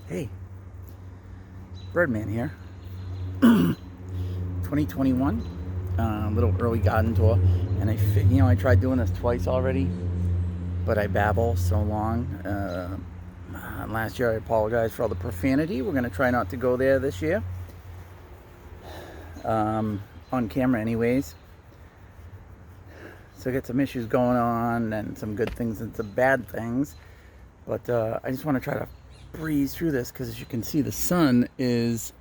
Hey, Birdman here. 2021, little early garden tour, and I tried doing this twice already, but I babble so long. Last year I apologize for all the profanity. We're gonna try not to go there this year, on camera, anyways. So I got some issues going on, and some good things and some bad things, but I just want to try to breeze through this because, as you can see, the sun is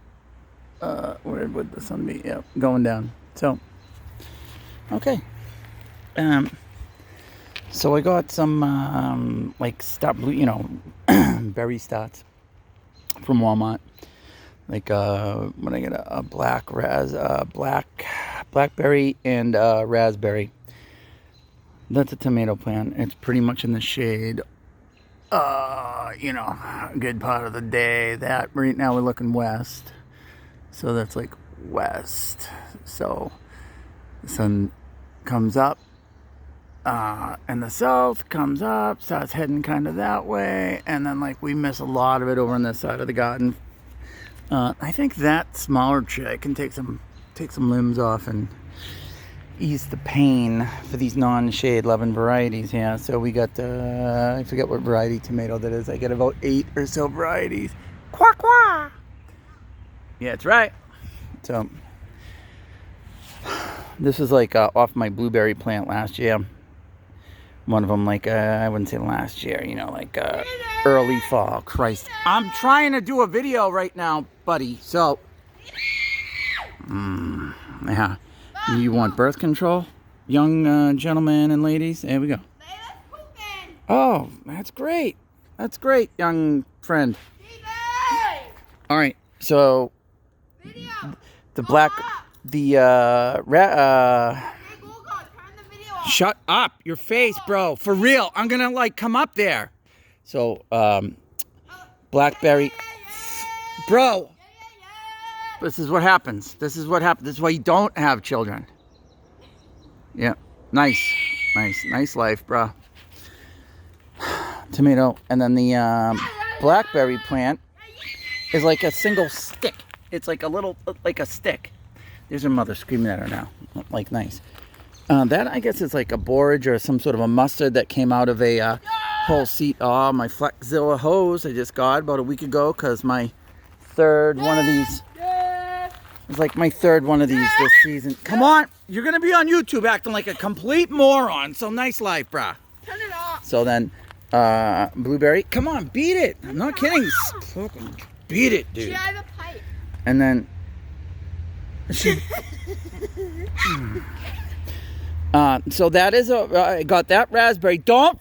where would the sun be? Yeah, going down. So okay. So I got some berry starts from Walmart. When I get a blackberry and raspberry. That's a tomato plant. It's pretty much in the shade. A good part of the day. That right now we're looking west, so that's like west. So the sun comes up, and the south comes up, starts heading kind of that way, and then we miss a lot of it over on this side of the garden. I think that smaller tree can take some limbs off and ease the pain for these non-shade loving varieties here. So we got I forget what variety tomato that is. I get about 8 or so varieties. Quack quack. Yeah, that's right. So this is off my blueberry plant last year. One of them, I wouldn't say last year, early fall. Christ, I'm trying to do a video right now, buddy. So yeah. You want birth control, young gentlemen and ladies? There we go. Oh, that's great. That's great, young friend. All right, so shut up, your face, bro. For real, I'm gonna come up there. So, blackberry, bro. This is what happens. This is why you don't have children. Yeah, nice life, bro. Tomato, and then the blackberry plant is like a single stick. It's like a stick. There's her mother screaming at her now. Nice. That I guess is like a borage or some sort of a mustard that came out of a whole seat. Oh, my Flexzilla hose I just got about a week ago because my third one of these. It's like my third one of these this season. Come on, you're gonna be on YouTube acting like a complete moron. So nice life, brah. Turn it off. So then, blueberry. Come on, beat it. I'm not kidding. Fucking beat it, dude. She has a pipe. And then so that is I got that raspberry. Don't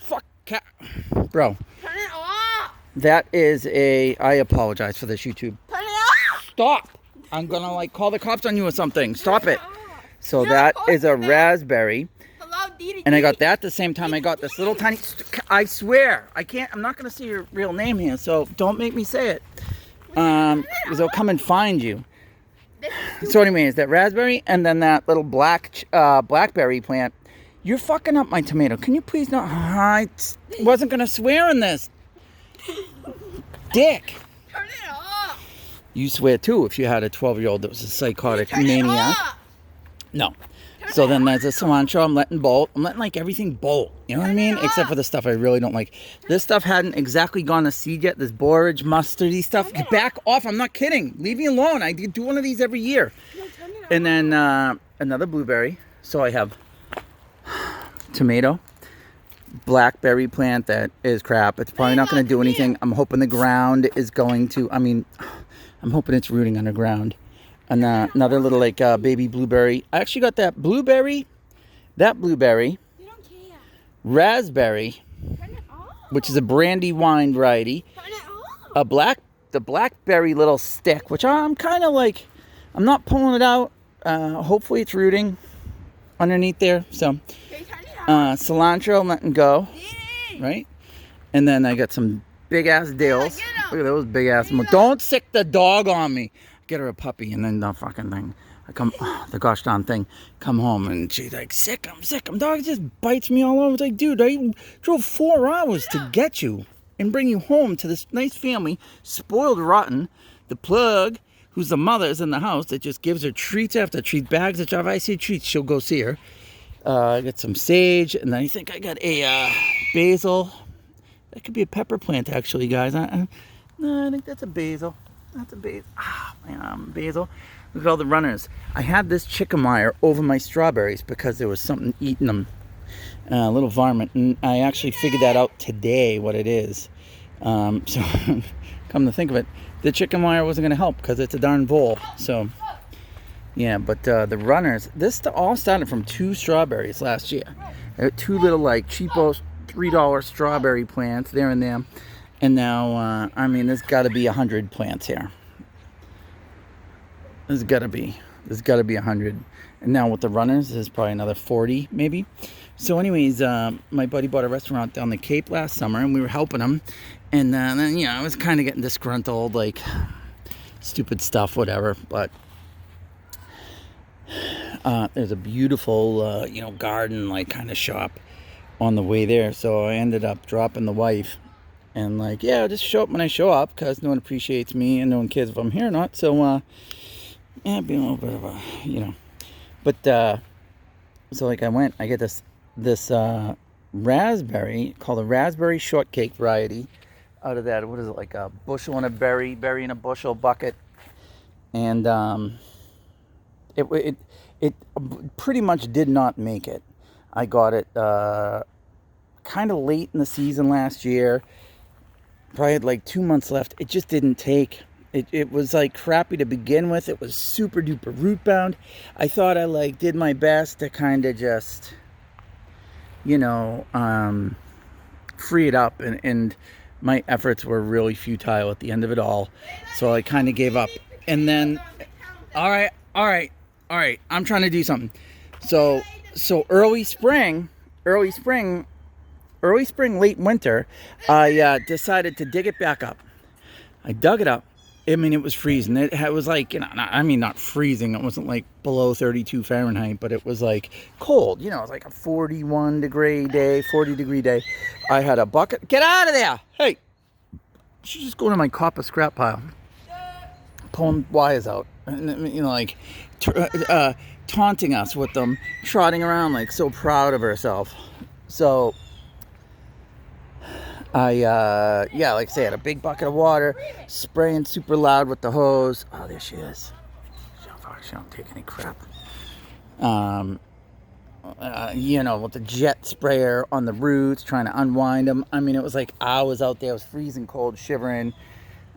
bro. Turn it off. That is I apologize for this, YouTube. Turn it off. Stop. I'm gonna call the cops on you or something. Stop it. So that is a raspberry. And I got that at the same time I got this little tiny, I swear, I'm not gonna say your real name here, so don't make me say it. Because I'll come and find you. So anyways, that raspberry and then that little blackberry plant. You're fucking up my tomato. Can you please not? I wasn't gonna swear in this. Dick. Turn it off. You swear too if you had a 12-year-old that was a psychotic maniac. No. So then there's a cilantro I'm letting bolt. I'm letting everything bolt. You know what I mean? Except for the stuff I really don't like. This stuff hadn't exactly gone to seed yet. This borage, mustardy stuff. Get back off. I'm not kidding. Leave me alone. I do one of these every year. And then another blueberry. So I have tomato, blackberry plant that is crap. It's probably not going to do anything. I'm hoping the ground is going to, I'm hoping it's rooting underground. And another little baby blueberry. I actually got that blueberry, raspberry, which is a brandy wine variety, the blackberry little stick, which I'm kind of I'm not pulling it out. Hopefully it's rooting underneath there. So cilantro, I'm letting go, right? And then I got some big ass dills. Look at those big ass. Don't sick the dog on me. Get her a puppy, and then the fucking thing. The gosh darn thing. Come home, and she's like, I'm sick. Dog just bites me all over. It's like, dude, I drove 4 hours to get you. and bring you home to this nice family, spoiled rotten. The plug, who's the mother, is in the house that just gives her treats after treats, bags of stuff. I see treats, she'll go see her. I got some sage, and then I think I got a basil. That could be a pepper plant, actually, guys. No, I think that's a basil. That's a basil. Basil. Look at all the runners. I had this chicken wire over my strawberries because there was something eating them. A little varmint. And I actually figured that out today, what it is. So, come to think of it, the chicken wire wasn't going to help because it's a darn vole. So, yeah, but the runners, this all started from 2 strawberries last year. 2 little, like, cheapo $3 strawberry plants there and there. And now, I mean, there's got to be 100 plants here. There's got to be 100. And now with the runners, there's probably another 40, maybe. So anyways, my buddy bought a restaurant down the Cape last summer, and we were helping him. And then, you know, I was kind of getting disgruntled, like, stupid stuff, whatever. But there's a beautiful, you know, garden, like, kind of shop on the way there. So I ended up dropping the wife. And, like, yeah, I'll just show up when I show up because no one appreciates me and no one cares if I'm here or not. So, yeah, it'd be a little bit of a, you know. But, so, like, I get this raspberry called a raspberry shortcake variety out of that. What is it, like a bushel and a berry in a bushel bucket. And it pretty much did not make it. I got it kind of late in the season last year. Probably had like 2 months left. It just didn't take. It was like crappy to begin with. It was super duper root bound. I thought I like did my best to kind of just, you know, free it up, and my efforts were really futile at the end of it all. So I kind of gave up. And then, all right, I'm trying to do something. So early spring, late winter, I decided to dig it back up. I dug it up. I mean, it was freezing. It was like, you know, not freezing. It wasn't like below 32 Fahrenheit, but it was like cold. You know, it was like a 40 degree day. I had a bucket. Get out of there! Hey! She's just going to my copper scrap pile. Pulling wires out. And, you know, like, taunting us with them, trotting around like so proud of herself. So like I say, I had a big bucket of water, spraying super loud with the hose. Oh, there she is. She don't take any crap. You know, with the jet sprayer on the roots, trying to unwind them. I mean, it was like hours out there. I was freezing cold, shivering.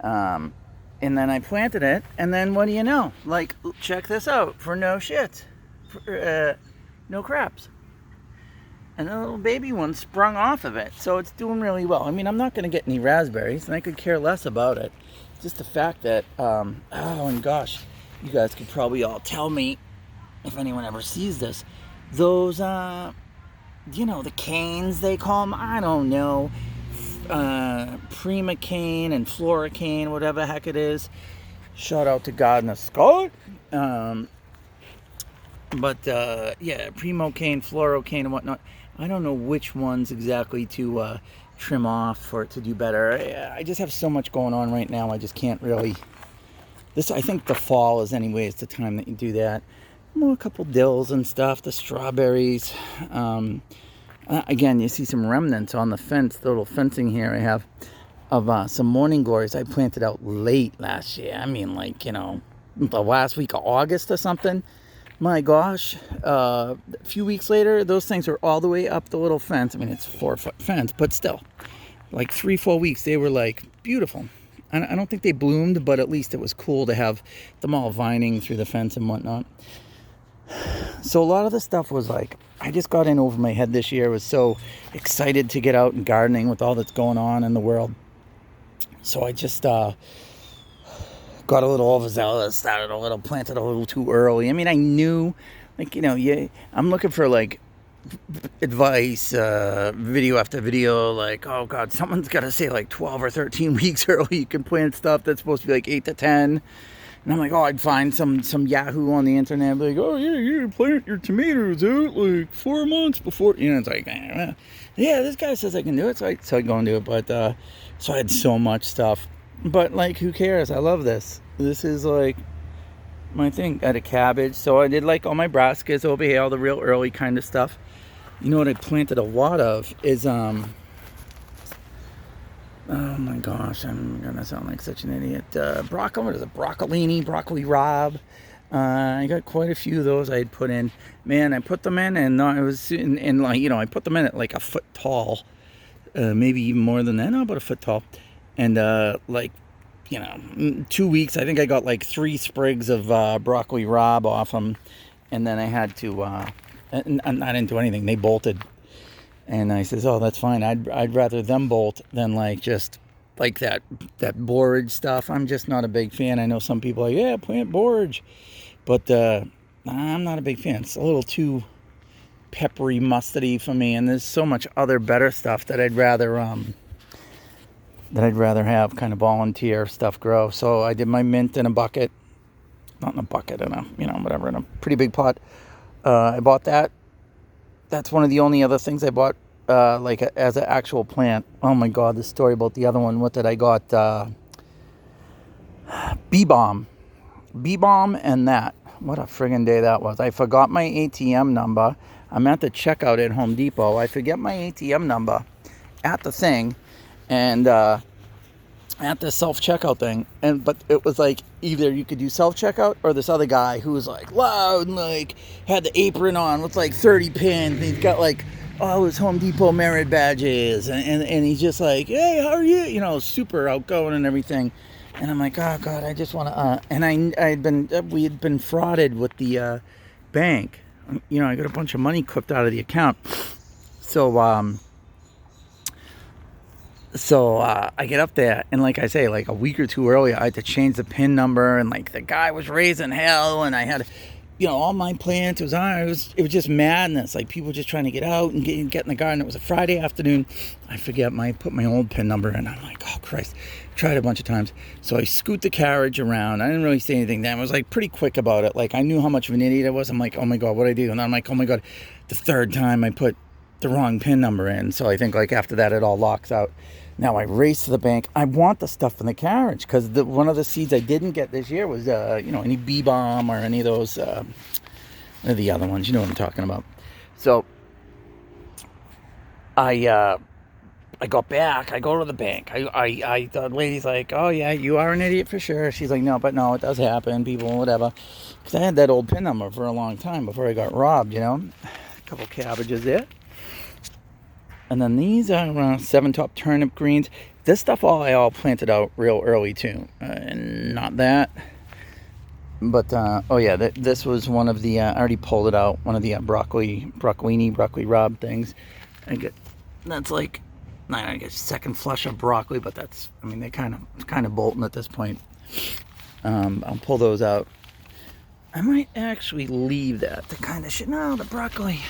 And then I planted it, and then what do you know? Like, check this out, for no shit. No craps. And a little baby one sprung off of it. So it's doing really well. I mean, I'm not going to get any raspberries, and I could care less about it. Just the fact that, oh, and gosh, you guys could probably all tell me if anyone ever sees this. Those, you know, the canes, they call them, I don't know, Prima cane and Flora cane, whatever the heck it is. Shout out to God in the Scott. But, yeah, Primo cane, Floro cane, and whatnot. I don't know which ones exactly to trim off for it to do better. I just have so much going on right now. I just can't really. I think the fall is anyways the time that you do that. A couple dills and stuff. The strawberries. Again, you see some remnants on the fence. The little fencing here I have of some morning glories I planted out late last year. I mean, like, you know, the last week of August or something. My gosh, a few weeks later, those things are all the way up the little fence. I mean, it's 4-foot fence, but still, like 3-4 weeks, they were like beautiful. I don't think they bloomed, but at least it was cool to have them all vining through the fence and whatnot. So a lot of the stuff was like, I just got in over my head this year. I was so excited to get out and gardening with all that's going on in the world. So I just got a little overzealous, planted a little too early. I mean, I knew, like, you know, I'm looking for, like, advice, video after video, like, oh, God, someone's got to say, like, 12 or 13 weeks early you can plant stuff that's supposed to be, like, 8 to 10. And I'm like, oh, I'd find some Yahoo on the internet, I'd be like, oh, yeah, you plant your tomatoes out, like, 4 months before, you know, it's like, yeah, this guy says I can do it, so I go and do it. But so I had so much stuff, but like, who cares? I love this. This is like my thing. I had a cabbage, so I did like all my brassicas over here, all the real early kind of stuff. You know what I planted a lot of is oh my gosh, I'm gonna sound like such an idiot. Broccoli, what is it? Broccolini, broccoli rabe. I got quite a few of those I had put in. Man, I put them in, and it was in like, you know, I put them in at like a foot tall, maybe even more than that. No, about a foot tall, and like, you know, 2 weeks. I think I got like 3 sprigs of broccoli rabe off them, and then I had to. And I didn't do anything. They bolted. And I says, "Oh, that's fine. I'd rather them bolt than like just like that borage stuff. I'm just not a big fan. I know some people are like, yeah, plant borage, but I'm not a big fan. It's a little too peppery, mustardy for me. And there's so much other better stuff that I'd rather have kind of volunteer stuff grow. So I did my mint in a bucket, not in a bucket, in a, you know, whatever, in a pretty big pot. I bought that. That's one of the only other things I bought, like as an actual plant. Oh my God, the story about the other one. What did I got? Bee balm, and that. What a friggin' day that was. I forgot my ATM number. I'm at the checkout at Home Depot. I forget my ATM number at the thing, and at the self-checkout thing, but it was like either you could do self-checkout or this other guy who was like loud and like had the apron on with like 30 pins, and he's got like all his Home Depot merit badges, and he's just like, hey, how are you, you know, super outgoing and everything. And I'm like, oh God, I just want to and we had been frauded with the bank. You know, I got a bunch of money clipped out of the account. So I get up there, and like I say, like a week or two earlier, I had to change the PIN number, and like the guy was raising hell, and I had, you know, all my plans. It was just madness. Like people just trying to get out and get in the garden. It was a Friday afternoon. I put my old PIN number in. I'm like, oh Christ, tried a bunch of times. So I scoot the carriage around. I didn't really say anything then. I was like pretty quick about it. Like I knew how much of an idiot I was. I'm like, oh my God, what did I do? And I'm like, oh my God, the third time I put the wrong PIN number in. So I think like after that it all locks out. Now I race to the bank. I want the stuff in the carriage because one of the seeds I didn't get this year was, you know, any bee balm or any of those, the other ones. You know what I'm talking about. So I got back. I go to the bank. The lady's like, oh yeah, you are an idiot for sure. She's like, no, it does happen. People, whatever. Because I had that old PIN number for a long time before I got robbed. You know, a couple cabbages there. And then these are 7 top turnip greens. This stuff I all planted out real early too, and not that. But oh yeah, this was one of the I already pulled it out. One of the broccoli rabe things. That's like, I guess second flush of broccoli, but that's, I mean, they kind of bolting at this point. I'll pull those out. I might actually leave that to kind of shit. No, the broccoli.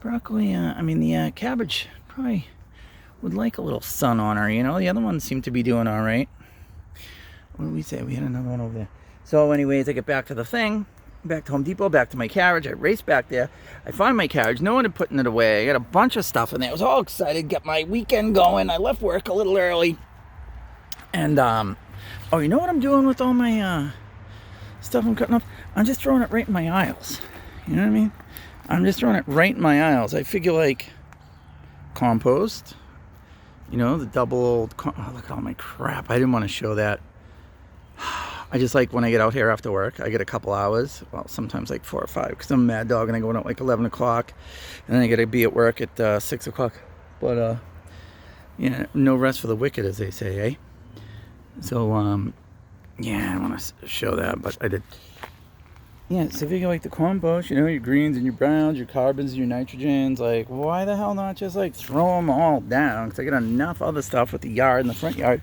The cabbage probably would like a little sun on her, you know. The other ones seem to be doing all right. What did we say? We had another one over there. So anyways, I get back to the thing, back to Home Depot, back to my carriage. I race back there. I find my carriage. No one had put it away. I got a bunch of stuff in there. I was all excited, got my weekend going. I left work a little early. And, oh, you know what I'm doing with all my stuff I'm cutting up? I'm just throwing it right in my aisles. You know what I mean? I'm just throwing it right in my aisles. I figure like compost, you know, the double, oh, look at all my crap. I didn't want to show that. I just like when I get out here after work, I get a couple hours, well, sometimes like 4 or 5, because I'm a mad dog and I go out like 11 o'clock, and then I got to be at work at 6 o'clock. But, yeah, no rest for the wicked, as they say, eh? So, yeah, I don't want to show that, but I did. Yeah, so if you like the compost, you know, your greens and your browns, your carbons and your nitrogens, like, why the hell not just, like, throw them all down? Because I got enough other stuff with the yard and the front yard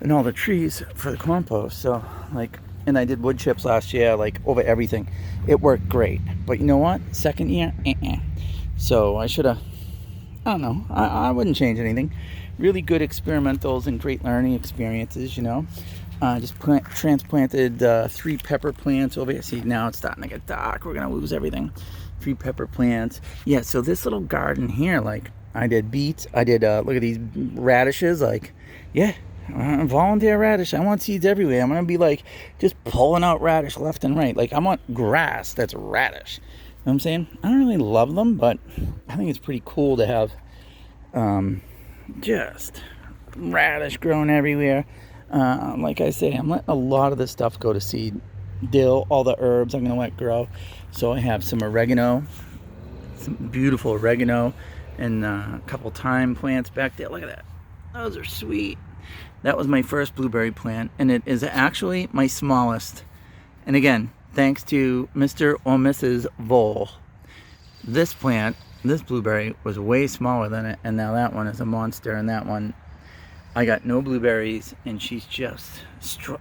and all the trees for the compost. So, like, and I did wood chips last year, like, over everything. It worked great. But you know what? Second year, So I should have, I don't know, I wouldn't change anything. Really good experimentals and great learning experiences, you know. Just transplanted 3 pepper plants over here. See, now it's starting to get dark. We're going to lose everything. 3 pepper plants. Yeah, so this little garden here, like, I did beets. I did, look at these radishes. Like, yeah, volunteer radish. I want seeds everywhere. I'm going to be, like, just pulling out radish left and right. Like, I want grass that's radish. You know what I'm saying? I don't really love them, but I think it's pretty cool to have just radish growing everywhere. Like I say, I'm letting a lot of this stuff go to seed. Dill, all the herbs I'm going to let grow. So I have some oregano, some beautiful oregano, and a couple thyme plants back there. Look at that. Those are sweet. That was my first blueberry plant, and it is actually my smallest. And again, thanks to Mr. or Mrs. Vole. This plant, this blueberry, was way smaller than it, and now that one is a monster, and that one, I got no blueberries, and she's just,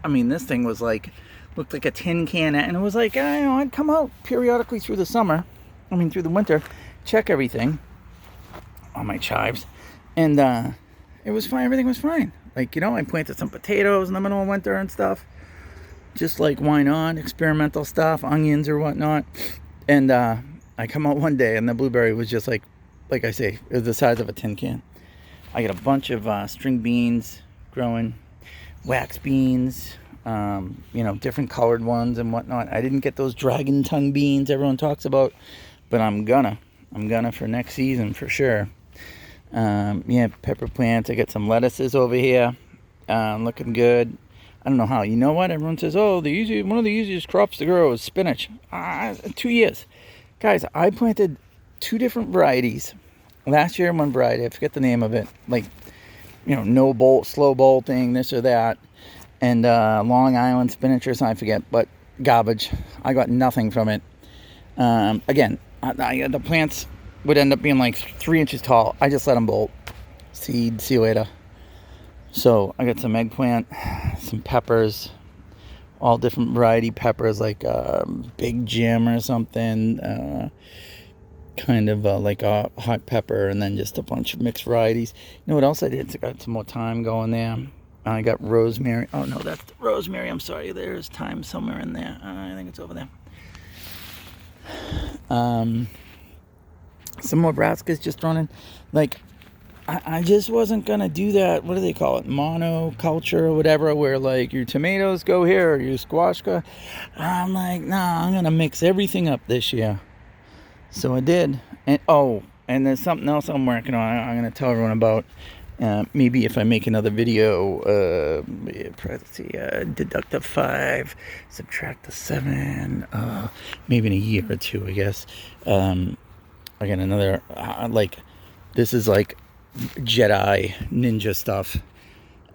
I mean, this thing was like, looked like a tin can, and it was like, I'd come out periodically through the summer, through the winter, check everything on my chives, and it was fine. Everything was fine. Like, I planted some potatoes in the middle of winter and stuff, just like, why not, experimental stuff, onions or whatnot, and I come out one day and the blueberry was just like I say, it was the size of a tin can. I got a bunch of string beans growing, wax beans, different colored ones and whatnot. I didn't get those dragon tongue beans everyone talks about, but I'm gonna for next season for sure. Pepper plants. I got some lettuces over here, looking good. I don't know how. You know what? Everyone says, oh, one of the easiest crops to grow is spinach. 2 years. Guys, I planted 2 different varieties. Last year, one variety, I forget the name of it. Like, no bolt, slow bolting, this or that. And Long Island spinach or something, I forget. But garbage. I got nothing from it. Again, the plants would end up being like 3 inches tall. I just let them bolt. Seed, see you later. So I got some eggplant, some peppers, all different variety peppers, like Big Jim or something, kind of like a hot pepper, and then just a bunch of mixed varieties. You know what else I did? I got some more thyme going there. I got rosemary. Oh no, that's rosemary. I'm sorry. There's thyme somewhere in there. I think it's over there. Some more brassicas just thrown in. Like, I just wasn't gonna do that. What do they call it? Monoculture or whatever, where like your tomatoes go here or your squash go. I'm like, nah, I'm gonna mix everything up this year. So I did. And there's something else I'm working on. I'm gonna tell everyone about. Maybe if I make another video, let's see, deduct the 5, subtract the 7, maybe in a year or 2, I guess. I got another, this is like Jedi ninja stuff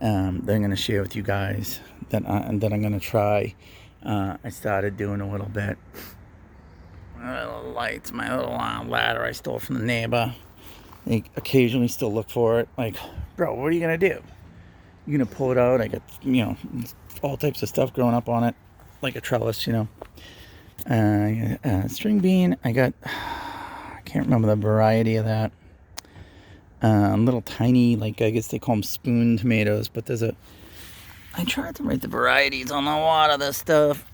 that I'm going to share with you guys that I'm going to try. I started doing a little bit. My little lights, my little ladder I stole from the neighbor. They occasionally still look for it. Like, bro, what are you going to do? You're going to pull it out? I got, all types of stuff growing up on it. Like a trellis, string bean. I can't remember the variety of that. Little tiny, I guess they call them spoon tomatoes. But I tried to write the varieties on a lot of this stuff.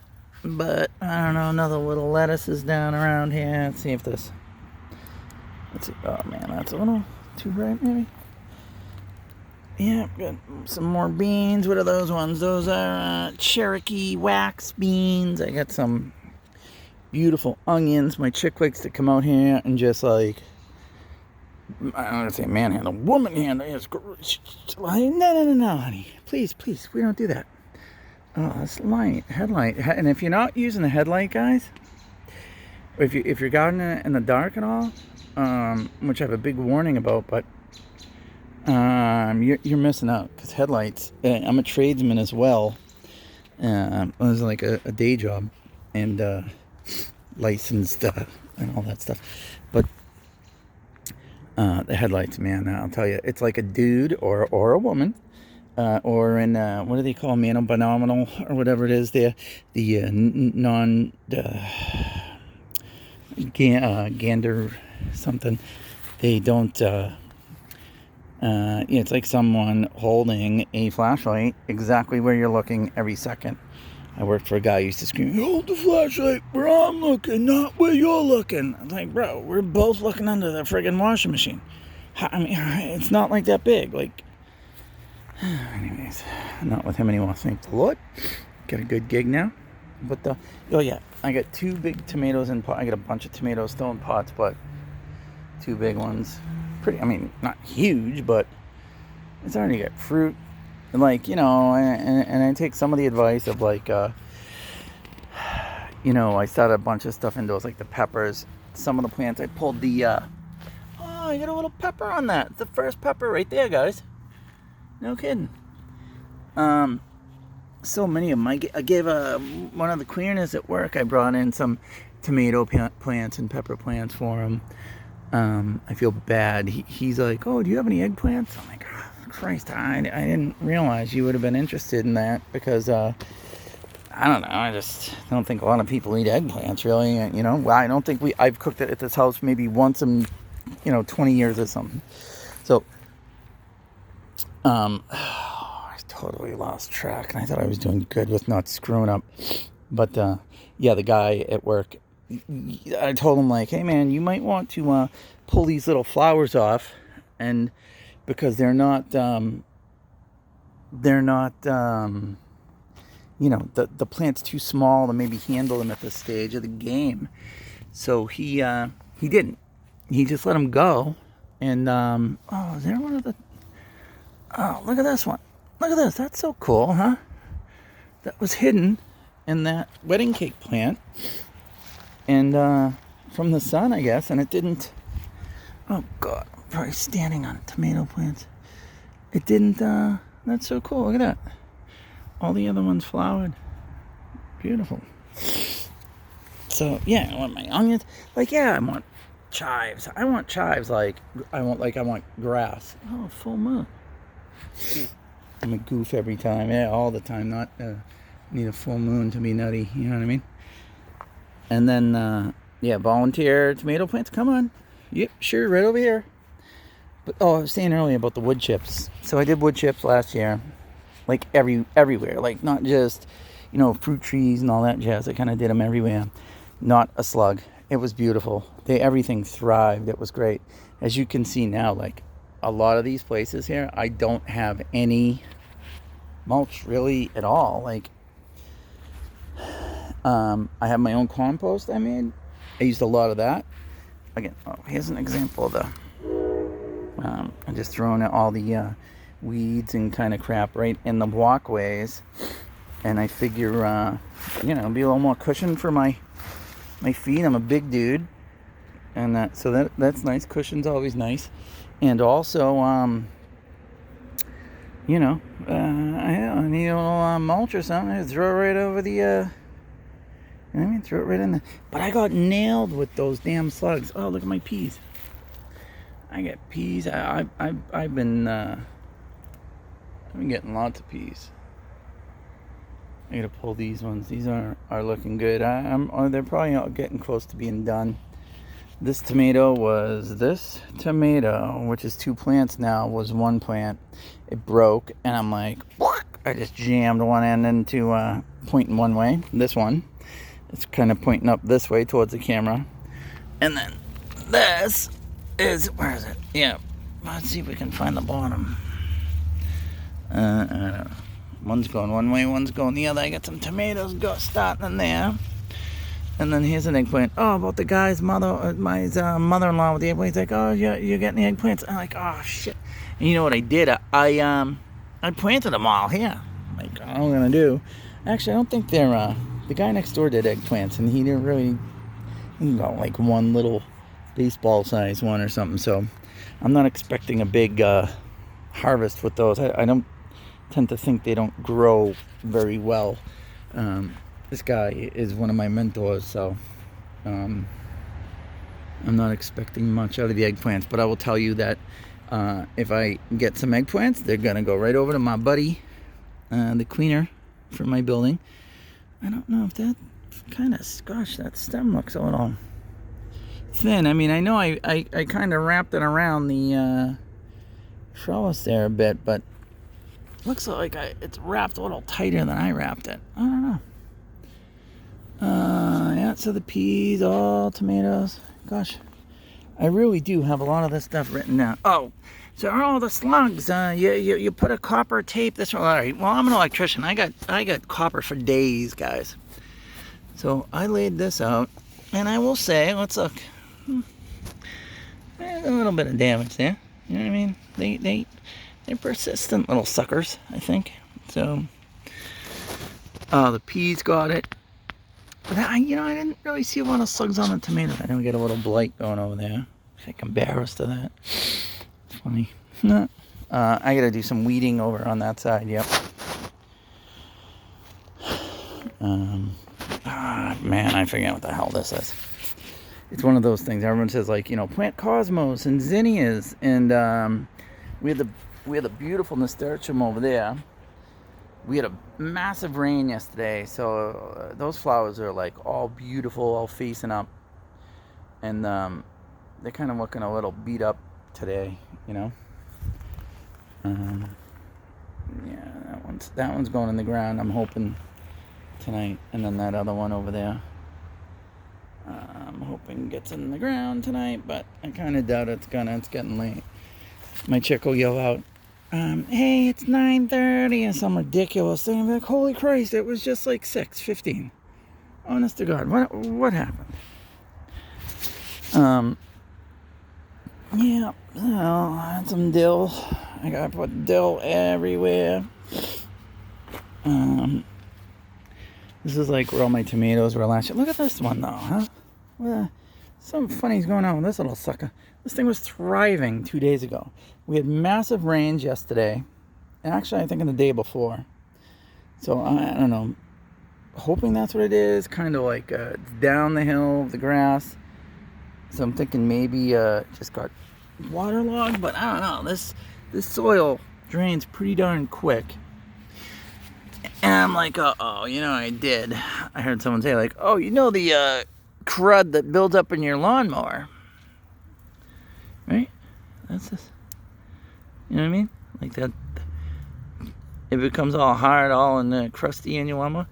But, I don't know, another little lettuce is down around here. Let's see if this... Let's see. Oh man, that's a little too bright, maybe. Yeah, got some more beans. What are those ones? Those are Cherokee wax beans. I got some beautiful onions. My chick likes to come out here and just like, I don't want to say manhandle, woman handle. No, honey. Please, we don't do that. Oh, that's headlight. And if you're not using the headlight, guys, if you're gardening in the dark at all, which I have a big warning about, but you're missing out, because headlights, I'm a tradesman as well. It was like a day job, and licensed and all that stuff. But the headlights, man, I'll tell you, it's like a dude or a woman, or in what do they call, phenomenal or whatever it is there, the gander something. They don't it's like someone holding a flashlight exactly where you're looking every second. I worked for a guy who used to scream, hold the flashlight where I'm looking, not where you're looking. I'm like, bro, we're both looking under the friggin' washing machine. I mean, it's not like that big. Like, anyways, not with him anymore, thank the Lord. Got a good gig now. But, oh yeah, I got 2 big tomatoes in pot. I got a bunch of tomatoes still in pots, but 2 big ones. Pretty, I mean, not huge, but it's already got fruit. And like, you know, and I take some of the advice of like, you know, I started a bunch of stuff indoors, like the peppers. Some of the plants, I pulled the, oh, I got a little pepper on that. It's the first pepper right there, guys. No kidding. So many of them. I gave one of the cleaners at work, I brought in some tomato plants and pepper plants for him. I feel bad. He's like, oh, do you have any eggplants? I'm like, oh, Christ, I didn't realize you would have been interested in that because, I don't know. I just don't think a lot of people eat eggplants, really. You know, well, I don't think I've cooked it at this house maybe once in, 20 years or something. So, I totally lost track, and I thought I was doing good with not screwing up. But, yeah, the guy at work, I told him, like, hey, man, you might want to pull these little flowers off, and because they're not, the plant's too small to maybe handle them at this stage of the game. So he didn't. He just let them go. And, is there one of the... Oh, look at this one. Look at this. That's so cool, huh? That was hidden in that wedding cake plant. And, from the sun, I guess. And it didn't... Oh, God. I'm probably standing on tomato plants. It didn't, That's so cool. Look at that. All the other ones flowered. Beautiful. So, yeah, I want my onions. Like, yeah, I want chives. I want chives like I want grass. Oh, full moon. I'm a goof every time. Yeah, all the time. Not need a full moon to be nutty. You know what I mean? And then, volunteer tomato plants. Come on. Yep, sure, right over here. But, I was saying earlier about the wood chips. So I did wood chips last year. Like everywhere, like not just, fruit trees and all that jazz. I kind of did them everywhere. Not a slug. It was beautiful. Everything thrived. It was great. As you can see now, like a lot of these places here, I don't have any mulch really at all. Like, I have my own compost I made. I used a lot of that. Again, here's an example of the, I'm just throwing out all the, weeds and kind of crap right in the walkways, and I figure be a little more cushion for my feet. I'm a big dude, and that's nice. Cushion's always nice. And also I need a little mulch or something. I throw it right over the throw it right in there. But I got nailed with those damn slugs. Oh, look at my peas. I get peas. I've been getting lots of peas. I gotta pull these ones. These are looking good. They're probably getting close to being done. This tomato, which is 2 plants now, was 1 plant. It broke, and I'm like, I just jammed one end into pointing one way. This one, it's kind of pointing up this way towards the camera. And then this is, where is it? Yeah, let's see if we can find the bottom. I don't know. One's going one way, one's going the other. I got some tomatoes starting in there. And then here's an eggplant. Oh, about the guy's my mother-in-law with the eggplant. He's like, oh, you're getting the eggplants. I'm like, oh, shit. And you know what I did? I planted them all here. Like, all I'm going to do. Actually, I don't think they're, the guy next door did eggplants, and he didn't really, got like one little baseball-sized one or something. So I'm not expecting a big harvest with those. I don't tend to think they don't grow very well. This guy is one of my mentors, so I'm not expecting much out of the eggplants. But I will tell you that if I get some eggplants, they're gonna go right over to my buddy, the cleaner for my building. I don't know if that gosh, that stem looks a little thin. I mean, I know I kind of wrapped it around the trellis there a bit, but looks like it's wrapped a little tighter than I wrapped it. I don't know. Yeah, so the peas, all tomatoes. Gosh, I really do have a lot of this stuff written down. Oh, so all the slugs. You put a copper tape. This one. All right. Well, I'm an electrician. I got copper for days, guys. So I laid this out, and I will say, let's look. There's a little bit of damage there. You know what I mean? They're persistent little suckers, I think. So, the peas got it. But I didn't really see a lot of slugs on the tomato. I didn't get a little blight going over there. I'm embarrassed of that. It's funny. No. I gotta do some weeding over on that side. Yep. Man, I forget what the hell this is. It's one of those things. Everyone says, like, plant cosmos and zinnias, and we had the beautiful nasturtium over there. We had a massive rain yesterday, so those flowers are like all beautiful, all facing up, and they're kind of looking a little beat up today, Yeah, that one's going in the ground. I'm hoping tonight, and then that other one over there, I'm hoping gets in the ground tonight, but I kind of doubt it's getting late. My chick will yell out, hey, it's 9:30 or some ridiculous thing. I'm like, holy Christ, it was just like 6:15. Honest to God, what happened? Yeah, so I had some dill. I gotta put dill everywhere. This is like where all my tomatoes were last year. Look at this one though, huh? Well, something funny's going on with this little sucker. This thing was thriving 2 days ago. We had massive rains yesterday. And actually, I think in the day before. So, I don't know. Hoping that's what it is. Kind of like it's down the hill of the grass. So I'm thinking maybe just got waterlogged. But I don't know. This soil drains pretty darn quick. And I'm like, I did. I heard someone say, like, oh, the crud that builds up in your lawnmower. Right? That's this. You know what I mean? Like that. It becomes all hard, all in crusty in your lawnmower.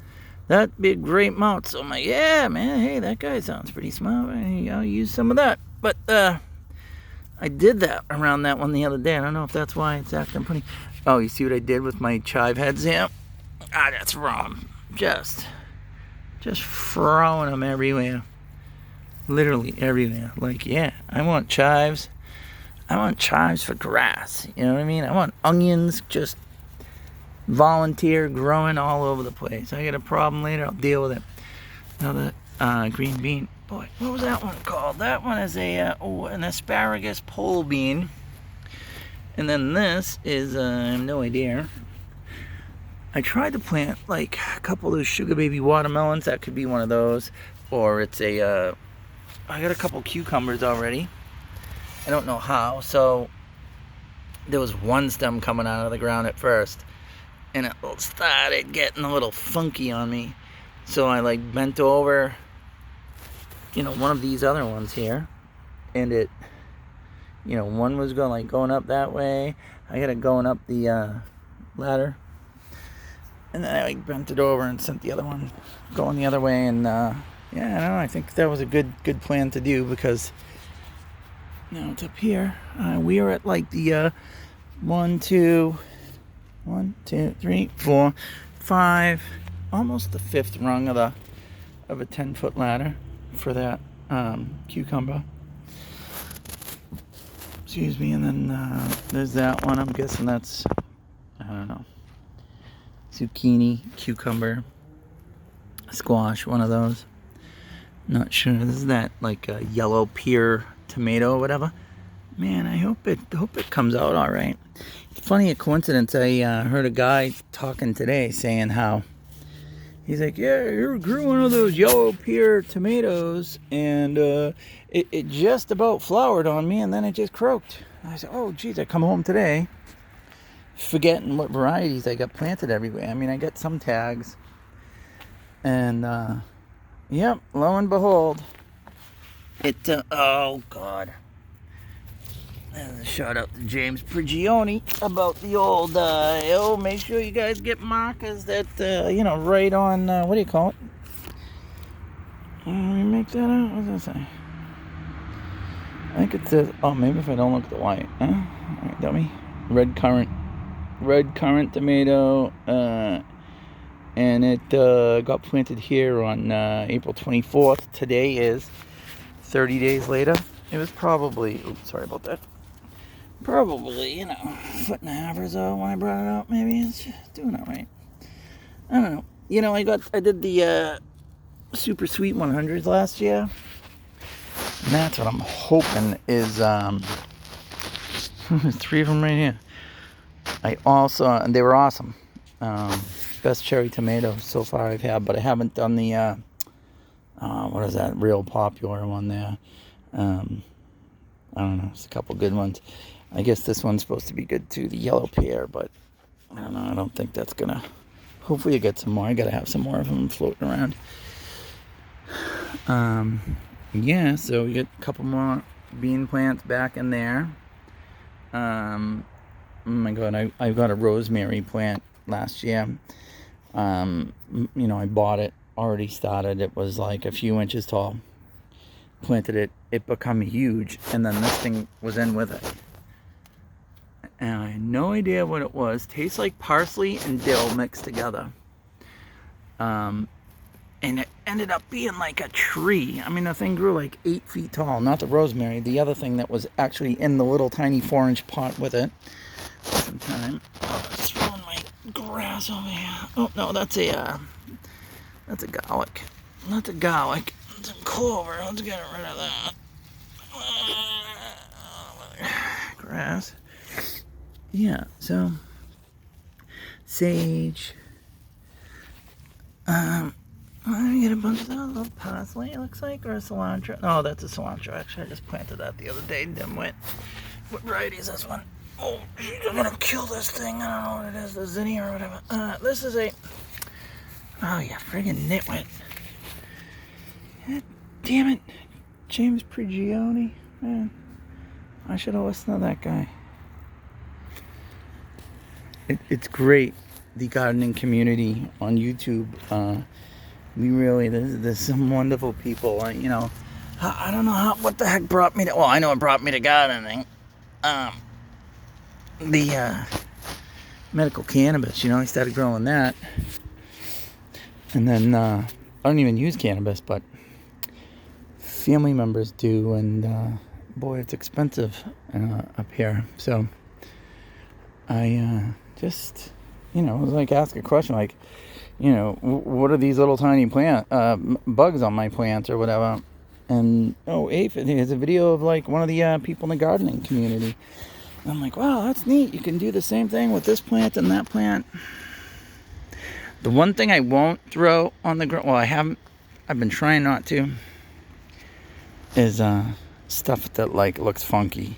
That big great mouth. So I'm like, yeah, man. Hey, that guy sounds pretty smart. I'll use some of that. But I did that around that one the other day. I don't know if that's why it's acting funny. Oh, you see what I did with my chive heads here? That's wrong. Just throwing them everywhere. Literally everywhere. Like, yeah, I want chives for grass. You know what I mean? I want onions just volunteer growing all over the place. I get a problem later, I'll deal with it. Now the green bean. Boy, what was that one called? That one is an asparagus pole bean. And then this is, I have no idea. I tried to plant like a couple of those sugar baby watermelons. That could be one of those. Or it's I got a couple cucumbers already. I don't know how. So there was one stem coming out of the ground at first. And it started getting a little funky on me. So I like bent over, one of these other ones here. And it, one was going up that way. I got it going up the ladder. And then I bent it over and sent the other one going the other way. And I don't know. I think that was a good plan to do because now it's up here. We are at like the 1, 2, 3, 4, 5, almost the 5th rung of a 10-foot ladder for that cucumber. Excuse me. And then there's that one. I'm guessing that's, I don't know, zucchini, cucumber, squash, one of those. Not sure. This is that like a yellow pear tomato or whatever. Man, I hope it comes out all right. It's funny, a coincidence. I heard a guy talking today saying how he's like, yeah, you grew one of those yellow pear tomatoes, and it just about flowered on me, and then it just croaked. I said, oh, geez, I come home today, forgetting what varieties I got planted everywhere. I mean, I got some tags, and yep, lo and behold, it. Oh God. Shout out to James Prigioni about the old, make sure you guys get markers that, right on, what do you call it? Let me make that out. What does that say? I think it says, oh, maybe if I don't look at the white. Alright, dummy. Red currant tomato. And it got planted here on April 24th. Today is 30 days later. It was probably, oops, sorry about that. Probably, a foot and a half or so when I brought it out. Maybe it's doing all right. I don't know. I did the super sweet 100s last year. And that's what I'm hoping is, there's 3 of them right here. And they were awesome. Best cherry tomatoes so far I've had, but I haven't done the, what is that, real popular one there. I don't know, it's a couple good ones. I guess this one's supposed to be good too, the yellow pear, but I don't know, I don't think that's gonna, hopefully I get some more. I gotta have some more of them floating around. Yeah, so we get a couple more bean plants back in there. Oh my god, I got a rosemary plant last year. I bought it, already started. It was like a few inches tall. Planted it become huge, and then this thing was in with it. And I had no idea what it was. Tastes like parsley and dill mixed together. And it ended up being like a tree. I mean, the thing grew like 8 feet tall. Not the rosemary, the other thing that was actually in the little tiny 4-inch pot with it. Sometime. Oh, it's throwing my grass over here. Oh no, that's a garlic. Not the garlic. It's a clover. Let's get rid of that. Grass. Yeah, so sage. Let me get a bunch of that little parsley, it looks like, or a cilantro. No, that's a cilantro. Actually, I just planted that the other day. Dimwit. What variety is this one? Oh, I'm gonna kill this thing. I don't know what it is, the zinnia or whatever. This is a. Oh, yeah, friggin' nitwit. God damn it. James Prigioni. Man, I should have listened to that guy. It's great, the gardening community on YouTube. There's some wonderful people. I don't know what the heck brought me to. Well, I know it brought me to gardening. The medical cannabis. I started growing that, and then I don't even use cannabis, but family members do, and boy, it's expensive up here. So I just, it was like ask a question like, what are these little tiny bugs on my plants or whatever? And there's a video of like one of the people in the gardening community. And I'm like, wow, that's neat. You can do the same thing with this plant and that plant. The one thing I won't throw on the ground, well, I've been trying not to, is stuff that like looks funky.